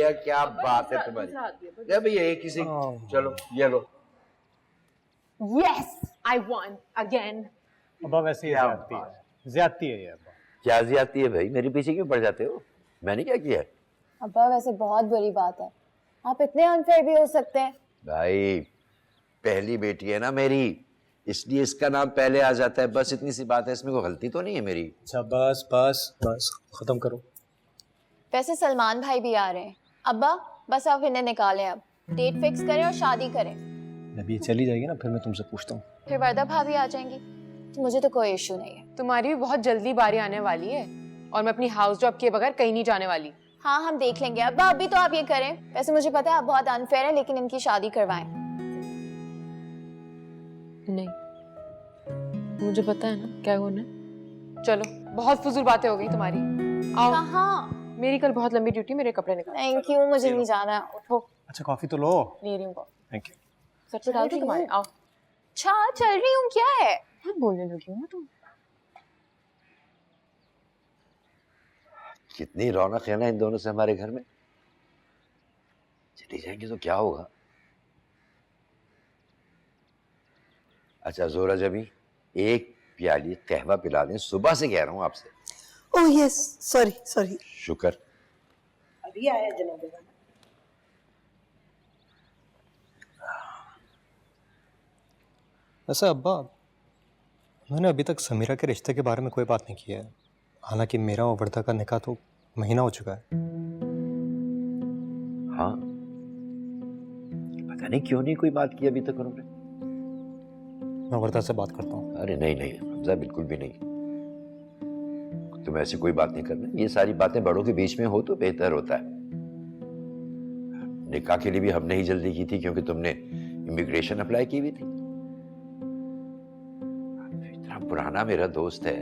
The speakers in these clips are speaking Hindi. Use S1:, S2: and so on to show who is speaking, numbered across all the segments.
S1: भैया क्या बात है तुम्हारी। ले भैया एक किसी, चलो ये लो।
S2: Yes, I won again.
S3: अब्बा वैसे ये ज्यादती है ये अब्बा।
S1: क्या ज्यादती है भाई, मेरे पीछे क्यों पड़ जाते हो? मैंने क्या किया है?
S4: अब्बा वैसे बहुत बुरी बात है, आप इतने अनफेयर भी हो सकते हैं।
S1: भाई पहली बेटी है ना मेरी, इसलिए इसका नाम पहले आ जाता है, बस इतनी सी बात है, इसमें कोई गलती तो नहीं है मेरी।
S3: अच्छा बस बस बस खत्म करो।
S4: वैसे सलमान भाई भी आ रहे हैं अब्बा, बस आप इन्हें निकालें, अब डेट फिक्स करें और शादी करें।
S3: अभी चली जाएगी ना, फिर मैं तुमसे पूछता हूँ।
S4: फिर वर्दा भाभी आ जाएंगी, तो मुझे तो कोई इशू नहीं है।
S2: तुम्हारी भी बहुत जल्दी बारी आने वाली है और मैं अपनी हाउस जॉब किए बगैर कहीं नहीं जाने वाली।
S4: हाँ हम देख लेंगे अब्बा, अभी तो आप ये करें। वैसे मुझे पता है आप बहुत अनफेयर है, लेकिन इनकी शादी करवाएं।
S2: नहीं, मुझे पता है ना क्या होना है। चलो बहुत फजूल बातें हो गई तुम्हारी। आओ।
S4: कहाँ?
S2: मेरी कल बहुत लंबी ड्यूटी, मेरे कपड़े निकाल।
S4: थैंक यू, मुझे नहीं जाना। उठो।
S3: अच्छा कॉफी तो लो।
S2: ले रही हूँ।
S3: Thank you.
S2: सर पे डाल दूँ तुम्हारे? आओ।
S4: अच्छा चल रही हूँ, क्या है?
S2: बहुत बोलने लगी हो ना तुम।
S1: कितनी रौनक है ना इन दोनों से हमारे घर में। चली जाएंगे तो क्या होगा? अच्छा जोरा जबी, एक प्याली कहवा पिला दें, सुबह से कह रहा हूँ आपसे।
S5: Oh yes, sorry sorry.
S1: शुक्र।
S5: अभी आया जनाब।
S3: वैसे अब्बा मैंने अभी तक समीरा के रिश्ते के बारे में कोई बात नहीं की है, हालांकि मेरा और वर्दा का निकाह तो महीना हो चुका है।
S1: हाँ, पता नहीं क्यों नहीं कोई बात की अभी तक उन्होंने।
S3: मैं वर्दा से बात करता हूँ।
S1: अरे नहीं नहीं हमजा, बिल्कुल भी नहीं, तुम ऐसी कोई बात नहीं करना। ये सारी बातें बड़ों के बीच में हो तो बेहतर होता है। निकाह के लिए भी हमने ही जल्दी की थी क्योंकि तुमने इमिग्रेशन अप्लाई की हुई थी। इतना पुराना मेरा दोस्त है,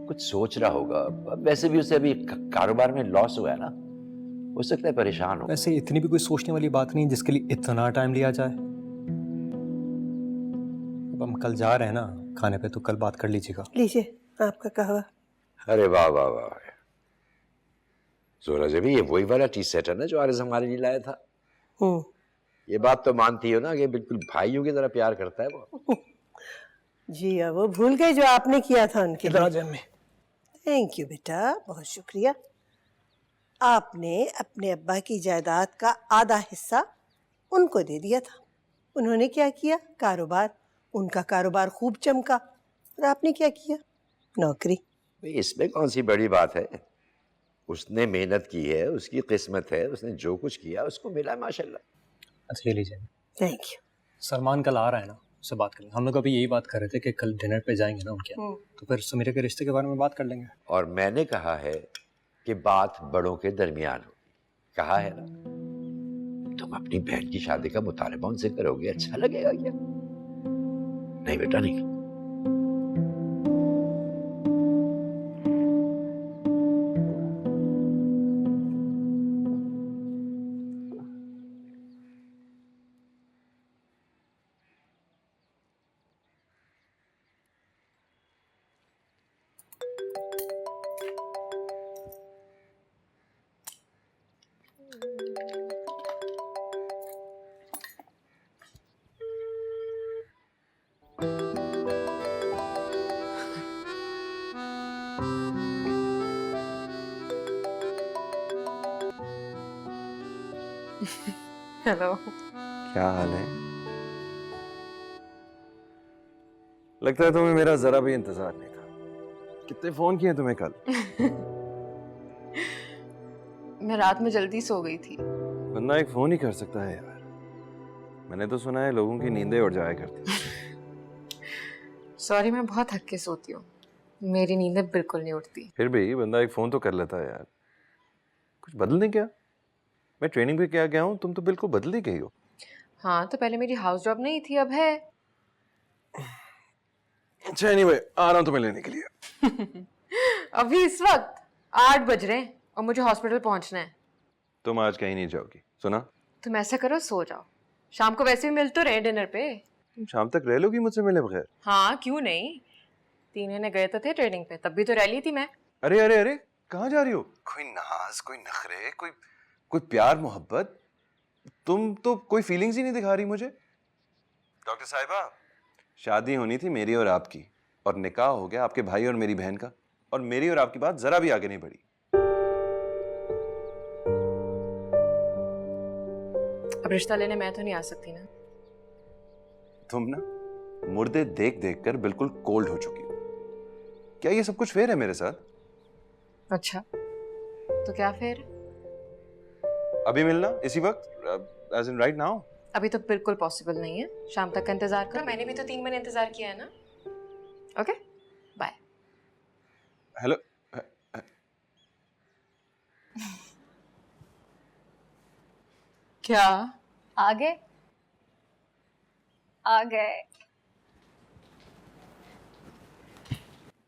S1: कुछ सोच रहा होगा। वैसे भी उसे अभी कारोबार में लॉस हुआ है ना, हो सकता है परेशान हो।
S3: वैसे इतनी भी कोई सोचने वाली बात नहीं जिसके लिए इतना टाइम लिया जाए। अब हम कल जा रहे हैं ना खाने पे, तो कल बात कर लीजिएगा।
S5: लीजिए आपका कहवा।
S1: अरे वाह वाह वाह, जोरा जबी ये वही वाला टी सेट है ना जो आरिज़ हमारे लिए लाया था। ये बात तो मानती हो ना कि बिल्कुल भाइयों की तरह प्यार करता है वो।
S5: जी अब वो भूल गए जो आपने किया था उनके लिए।
S3: में
S5: थैंक यू बेटा, बहुत शुक्रिया। आपने अपने अब्बा की जायदाद का आधा हिस्सा उनको दे दिया था। उन्होंने क्या किया? कारोबार। उनका कारोबार खूब चमका और आपने क्या किया? नौकरी।
S1: भाई इसमें कौन सी बड़ी बात है? उसने मेहनत की है, उसकी किस्मत है, उसने जो कुछ किया उसको मिला माशाल्लाह।
S3: अच्छा ये लीजिए।
S5: Thank you.
S3: सलमान कल आ रहा है ना, उससे बात करेंगे। हम लोग अभी यही बात कर रहे थे कि कल डिनर पे जाएंगे ना उनके यहाँ, तो फिर समीरा के रिश्ते के बारे में बात कर लेंगे।
S1: और मैंने कहा है कि बात बड़ों के दरमियान हो, कहा है ना। तुम अपनी बहन की शादी का मुतालबा उनसे करोगे, अच्छा लगेगा क्या? नहीं बेटा नहीं।
S2: हेलो।
S6: क्या हाल है? लगता है तुम्हें मेरा जरा भी इंतजार नहीं था। कितने फोन किए तुम्हें कल?
S2: मैं रात में जल्दी सो गई थी।
S6: बंदा एक फोन ही कर सकता है यार। मैंने तो सुना है लोगों की नींदें उड़ जाया करती।
S2: सॉरी, मैं बहुत थक के सोती हूँ, मेरी नींदें बिल्कुल नहीं उठती।
S6: फिर भी बंदा एक फोन तो कर लेता है यार। कुछ बदल नहीं क्या? मैं ट्रेनिंग पे क्या गया हूँ, तुम तो बिल्कुल बदल ही गई हो।
S2: हाँ तो पहले मेरी हाउस जॉब नहीं थी, अब है।
S6: अच्छा एनीवे, आ रहा हूँ तुम्हें लेने के लिए।
S2: अभी इस वक्त 8 बज रहे हैं और मुझे हॉस्पिटल पहुंचना है।
S6: तुम आज कहीं नहीं जाओगी, सुना?
S2: तुम ऐसा करो, सो जाओ, शाम को वैसे भी मिल तो रहे डिनर पे।
S6: तुम शाम तक रह लोगी मुझसे मिले बगैर?
S2: हाँ क्यों नहीं, 3 महीने गए तो थे ट्रेनिंग पे, तब भी तो रह ली थी मैं।
S6: अरे अरे अरे, कहाँ जा रही हो? कोई नाज, कोई नखरे, कोई कोई प्यार मोहब्बत? तुम तो कोई फीलिंग्स ही नहीं दिखा रही मुझे। डॉक्टर साहिबा, शादी होनी थी मेरी और आपकी, और निकाह हो गया आपके भाई और मेरी बहन का, और मेरी और आपकी बात जरा भी आगे नहीं बढ़ी।
S2: अब रिश्ता लेने मैं तो नहीं आ सकती ना।
S6: तुम ना मुर्दे देख देख कर बिल्कुल कोल्ड हो चुकी हो। क्या ये सब कुछ फेयर है मेरे साथ?
S2: अच्छा, तो क्या फिर?
S6: अभी मिलना इसी वक्त, एज इन राइट नाउ?
S2: अभी तो बिल्कुल पॉसिबल नहीं है। शाम तक का इंतजार करो। मैंने भी तो 3 महीने इंतजार किया है ना। Okay, bye.
S6: हेलो।
S2: क्या?
S4: आ गए? आ गए।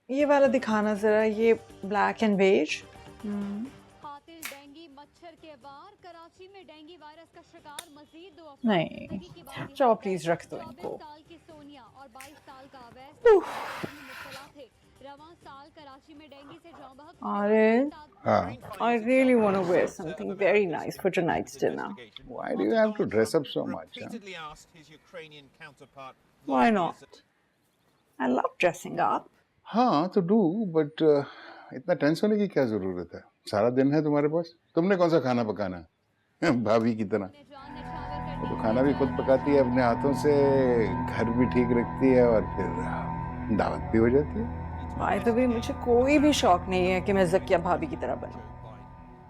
S7: ये वाला दिखाना जरा, ये ब्लैक एंड बेज।
S8: कातिल डेंगू मच्छर के वार, कराची में डेंगू वायरस का शिकार मजीद 2 अफराद।
S7: नहीं, चलो प्लीज रख दो इनको।
S8: 24 साल की सोनिया और 22 साल का अवैस मुब्तला थे। रवां साल कराची में डेंगू से जाँ बहक
S7: Arif, I really want to wear something very nice for tonight's dinner.
S9: Why do you have to dress up so much? Huh?
S10: Repeatedly asked his Ukrainian counterpart.
S7: Why not? I love dressing up.
S9: हाँ तो do, but इतना टेंस होने की क्या जरूरत है? सारा दिन है तुम्हारे पास। तुमने कौन सा खाना पकाना है? भाभी की तरह। तो खाना भी खुद पकाती है अपने हाथों से, घर भी ठीक रखती है, और फिर दावत भी हो जाती है।
S7: By the way, मुझे कोई भी शौक नहीं है कि मैं ज़किया भाभी की तरह बनूं।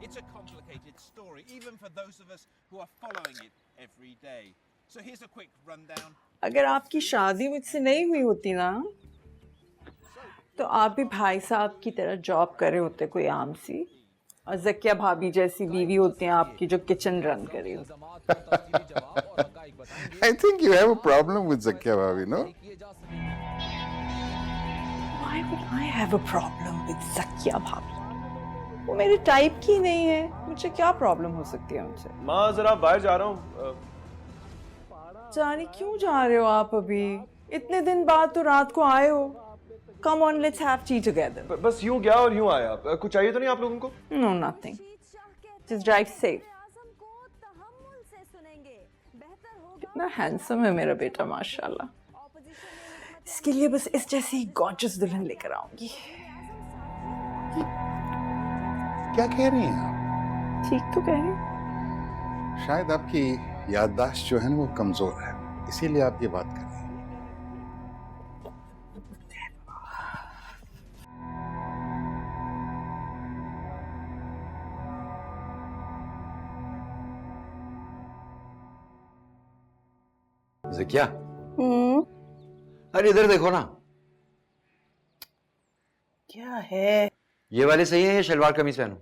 S10: It's a complicated story, even for those of us who are following it every day. So here's a quick rundown.
S7: अगर आपकी शादी मुझसे नहीं हुई होती ना, तो आप भी भाई साहब की तरह जॉब कर रहे होते कोई आम सी, और ज़किया भाभी जैसी बीवी होती हैं आपकी जो किचन रन कर रही हो।
S9: I think you have a problem with Zakia भाभी, no?
S7: Why would I have a problem with Zakia भाभी? वो मेरे टाइप की नहीं है, मुझे क्या प्रॉब्लम हो सकती है उनसे?
S6: माँ जरा बाहर जा रहा हूँ।
S7: जाने क्यों जा रहे हो आप अभी? इतने दिन बाद तो रात को आए हो। Come on, let's have tea together.
S6: बस यूं गया और यूं आया। कुछ चाहिए तो नहीं आप लोगों को?
S7: No, nothing. Just drive safe. कितना हैंडसम है मेरा बेटा, माशाल्लाह। इसके लिए बस इस जैसी गॉर्जियस दुल्हन लेकर आऊंगी।
S9: क्या कह रही हैं आप?
S7: ठीक तो कह रही हूँ।
S9: शायद आपकी याददाश्त जो है ना वो कमजोर है, इसीलिए आप ये बात कर रही हैं।
S1: ज़किया, अरे इधर देखो ना।
S5: क्या है?
S1: ये वाले सही है या शलवार कमीज पहनूं?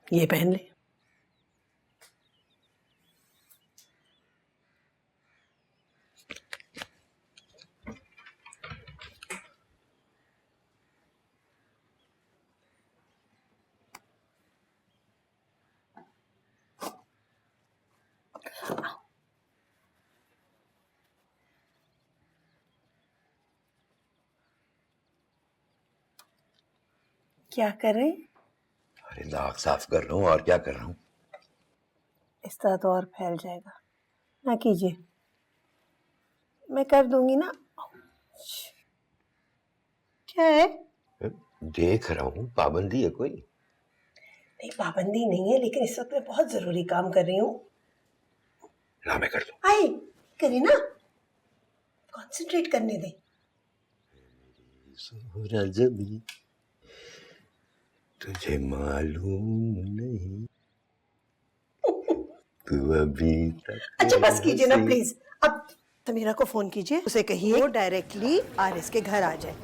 S5: ये पहन ले। क्या कर रहे हैं?
S1: अरे नाक साफ कर रहा हूँ, और क्या कर रहा हूँ।
S5: इस तरह तो और फैल जाएगा, ना कीजिए, मैं कर दूंगी ना। क्या है?
S1: देख रहा हूँ, पाबंदी है कोई?
S5: नहीं, पाबंदी नहीं है, लेकिन इस वक्त मैं बहुत जरूरी काम कर रही हूँ।
S1: ना मैं कर दूँ।
S5: आई करिए ना, कंसंट्रेट करने दे।
S1: सूरज तुझे मालूम नहीं, तू अभी तक।
S5: अच्छा बस कीजिए ना प्लीज। अब समीरा को फोन कीजिए, उसे कहिए वो डायरेक्टली आरिस के घर आ जाए।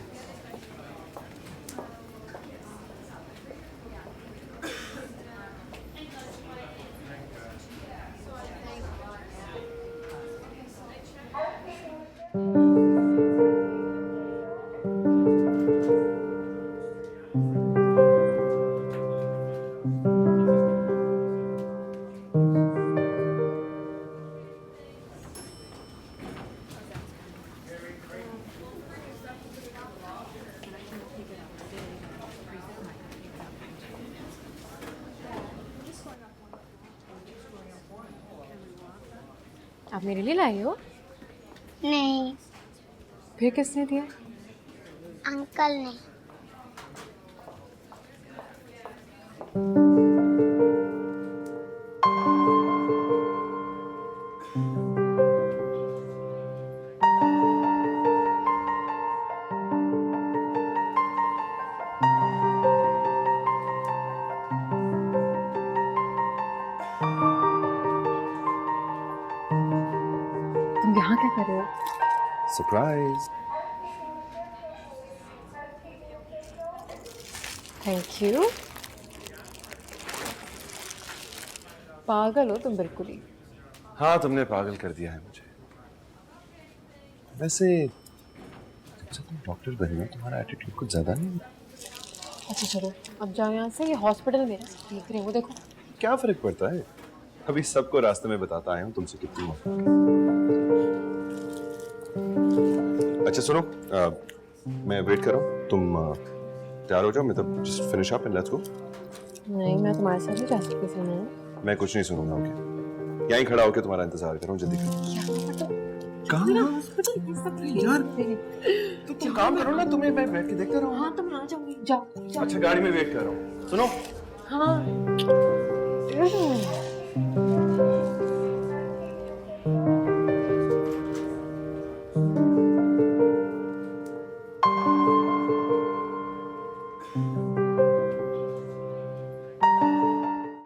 S2: आप मेरे लिए लाई हो?
S11: नहीं,
S2: फिर किसने दिया?
S11: अंकल ने।
S2: तुम यहाँ क्या कर रहे हो?
S6: सरप्राइज।
S2: Thank you. पागल हो तुम बिल्कुल ही।
S6: हाँ, तुमने पागल कर दिया है मुझे। वैसे जब से तुम डॉक्टर बनी हो तुम्हारा एटीट्यूड कुछ ज्यादा नहीं है?
S2: अच्छा चलो अब जाओ यहाँ से, ये हॉस्पिटल में देख रही हूँ, देखो।
S6: क्या फर्क पड़ता है, अभी सबको रास्ते में बताता आया हूँ तुमसे कितनी मोहब्बत। अच्छा सुनो, मैं वेट कर रहा हूँ, तुम तैयार हो जाओ, मैं तब just finish up and let's go.
S2: नहीं, मैं तुम्हारे साथ नहीं जा सकती सुनो।
S6: मैं कुछ नहीं सुनूंगा, ओके? यहीं खड़ा होकर तुम्हारा इंतजार कर रहा हूँ, जल्दी करो। कहाँ यार, तुम काम करो ना, तुम्हें मैं बैठ के देखता रहूँ।
S2: हाँ तो मैं आ जाऊंगी, जाओ।
S6: अच्छा गाड़ी में वेट कर रहा हूँ, सुनो।
S2: हाँ